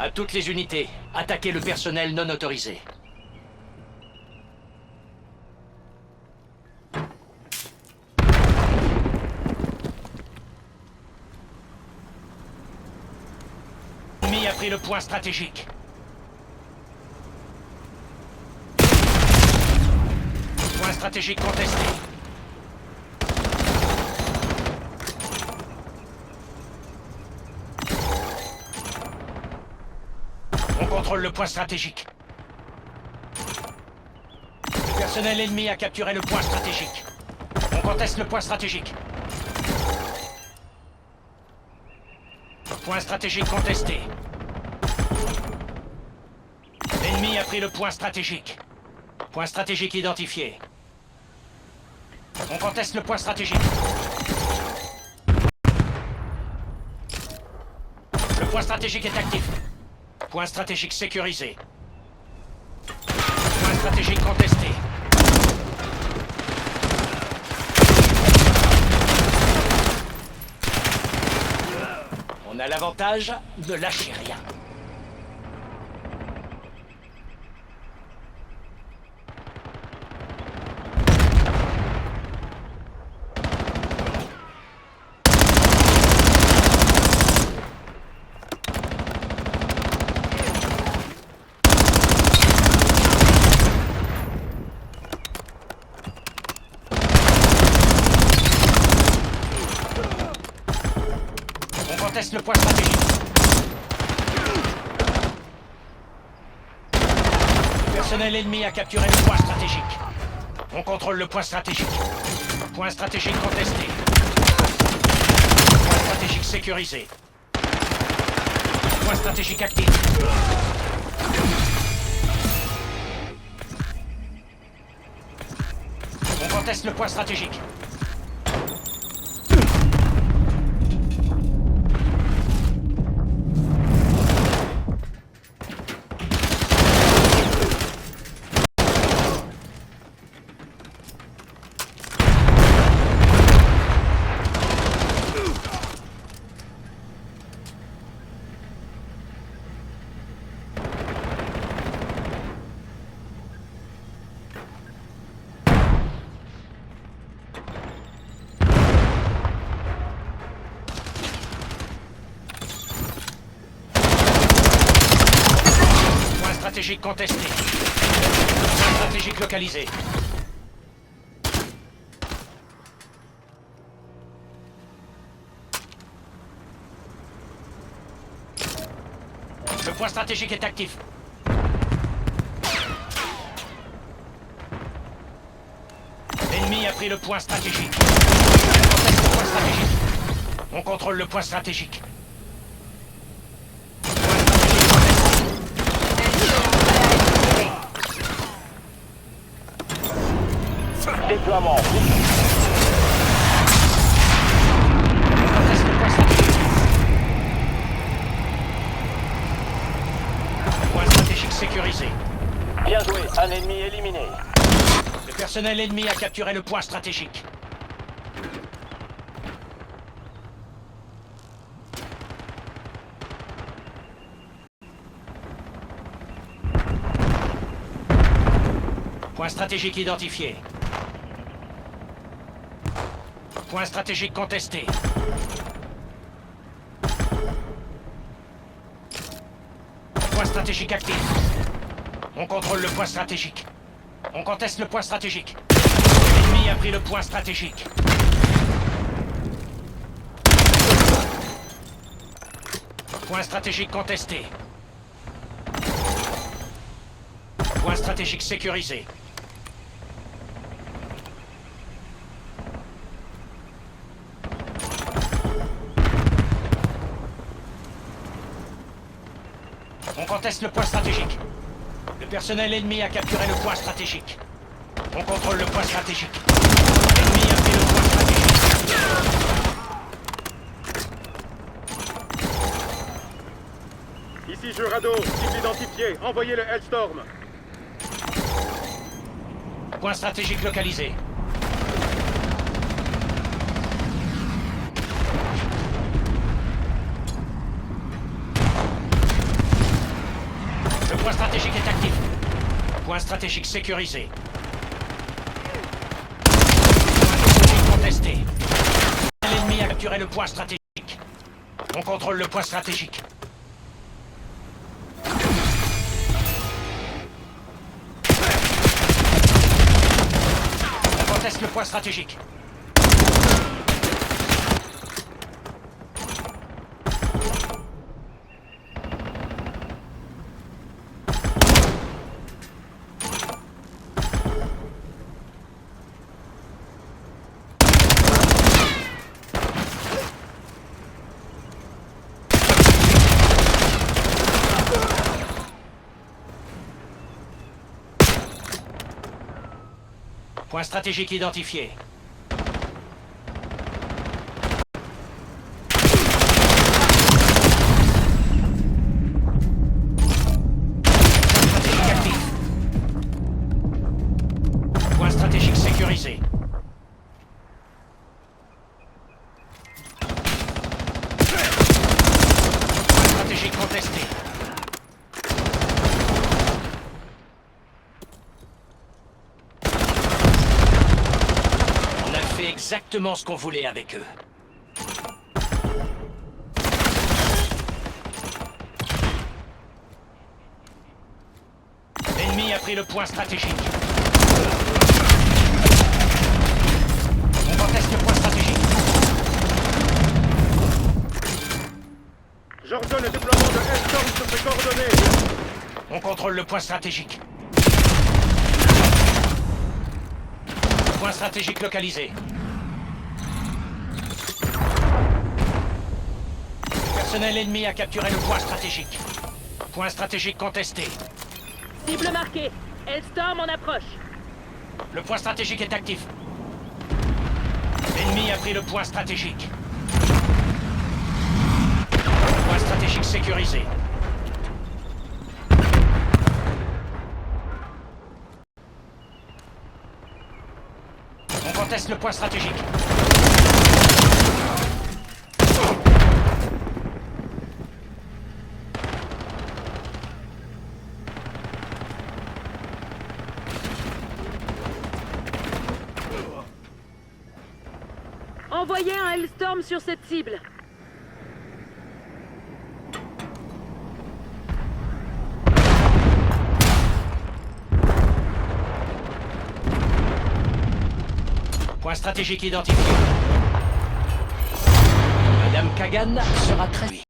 À toutes les unités, attaquez le personnel non autorisé. L'ennemi a pris le point stratégique. Point stratégique contesté. On contrôle le point stratégique. Le personnel ennemi a capturé le point stratégique. On conteste le point stratégique. Point stratégique contesté. L'ennemi a pris le point stratégique. Point stratégique identifié. On conteste le point stratégique. Le point stratégique est actif. Point stratégique sécurisé. Point stratégique contesté. On a l'avantage, ne lâchez rien. On conteste le point stratégique. Le personnel ennemi a capturé le point stratégique. On contrôle le point stratégique. Point stratégique contesté. Point stratégique sécurisé. Point stratégique actif. On conteste le point stratégique. Stratégique contesté. Point stratégique localisé. Le point stratégique est actif. L'ennemi a pris le point stratégique. On conteste le point stratégique. On contrôle le point stratégique. Déploiement. Point stratégique sécurisé. Bien joué, un ennemi éliminé. Le personnel ennemi a capturé le point stratégique. Point stratégique identifié. Point stratégique contesté. Point stratégique actif. On contrôle le point stratégique. On conteste le point stratégique. L'ennemi a pris le point stratégique. Point stratégique contesté. Point stratégique sécurisé. On conteste le point stratégique. Le personnel ennemi a capturé le point stratégique. On contrôle le point stratégique. L'ennemi a pris le point stratégique. Ici Jurado, cible identifié. Envoyez le Hellstorm. Point stratégique localisé. point stratégique est actif. Point stratégique sécurisé. Point stratégique contesté. L'ennemi a capturé le point stratégique. On contrôle le point stratégique. On conteste le point stratégique. Point stratégique identifié. Stratégique actif. Point stratégique sécurisé. Point stratégique contesté. On a fait exactement ce qu'on voulait avec eux. L'ennemi a pris le point stratégique. On conteste le point stratégique. J'ordonne le déploiement de Hellstorm sur ses coordonnées. On contrôle le point stratégique. Point stratégique localisé. Personnel ennemi a capturé le point stratégique. Point stratégique contesté. Cible marquée. Hellstorm en approche. Le point stratégique est actif. L'ennemi a pris le point stratégique. Point stratégique sécurisé. On conteste le point stratégique. Envoyez un Hellstorm sur cette cible. Point stratégique identifié. Madame Kagan sera très...